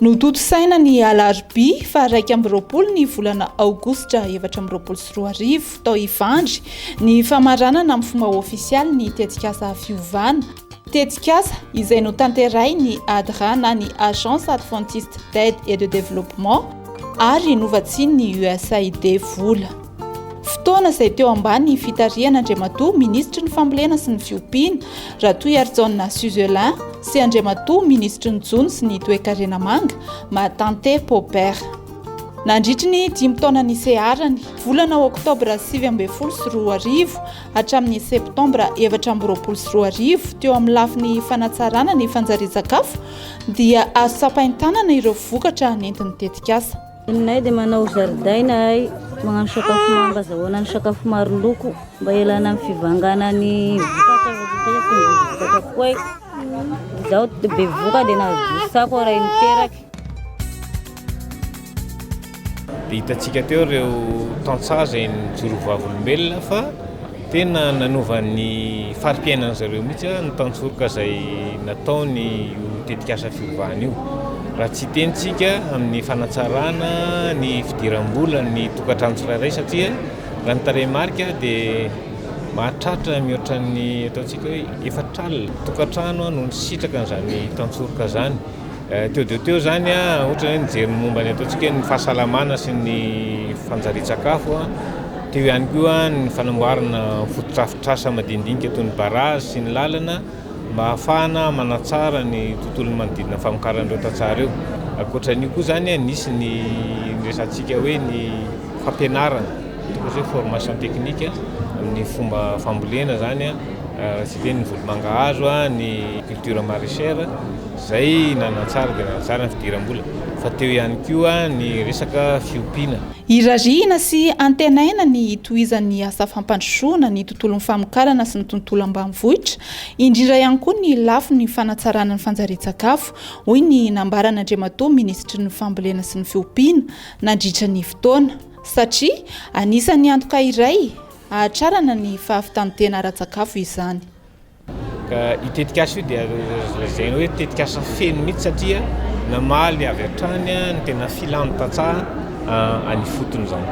Nototo saina ny alarobia fa 2 ny volana aogositra 2024 tao Ivandry ny famaranana amin'ny fomba ofisialy ny tetikasa fiovana. Tetikasa izay notanterahiny ADRA na ny Agence Adventiste d'Aide et de Développement ary novatsiny ny USAID vola. Fotoana izay teo ambany fitariana Andriamatoa ministra ny fambolena sy ny fiompiana Ratoy Suzelin sy Andriamatoa ministra ny jony sy ny toe-karena manga Matante Paubert. Nandritry ny 5 taona niseharany volana oktobra 2024 hatramin'ny septambra 2024 teo amin'ny lafiny fanatsarana ny fanjarian-tsakafo dia azo sapain-tanana ireo vokatra nentin'ny tetikasa. Aminay dia manao zaridaina magnano sakafo manga zahoana ny sakafo maro loko mba ialana amin'ny fivangana ny vokatra koa zaho be voka dia navosako raha niteraky. Hitantsika teo ireo tantsaha izay nijoro vavolombelona fa tena nanovan'ny fari-piainana zareo mihitsy ny tantsoroka izay nataony tetikasa fiovana io. Raha tsy tentsika amin'ny fanatsarana ny fidiram-bola ny tokantrano tsirairay satria raha ny tarehimarika dia mahatratra mihoatra ny ataontsika hoe efatralina tokantrano no nisitraka n'izany tantsoroka zany. Teo zany ohatra hoe nijery momba ny ataontsika ny fahasalamana sy ny fanjarian-tsakafo. Teo ihany koa ny fanamboarana fototrafitrasa madinidinika toy ny barazy sy ny lalana mba ahafahana manatsara ny tontolon'ny manodidina famokaran'ireo tantsaha ireo. Ankoatran'io koa zany nisy ny resantsika hoe ny fampianarana hoe formation technique amin'ny fomba fambolena zany sy dia ny volomangahazo ny culture maraîchère zay nanatsara dia nanatsara ny fidiram-bola. Fa teo ihany koa ny resaka fiompiana. Irariana sy antenaina ny tohizan'ny asa fampandrosoana ny tontolon'ny famokarana sy ny tontolo ambanivohitra, indrindra ihany koa ny lafo ny fanatsarana ny fanjarian-tsakafo, hoy ny nambaran'Andriamatoa ministra ny fambolena sy ny fiompiana nandritra ny fotoana, satria anisan'ny antoka iray ahatrarana ny fahavitantena ara-tsakafo izany. Ka itetikasa io dia lazaina hoe tetikasa feno mihitsy satria namaly avy hatrany ny tena filany tantsaha any fotony izany.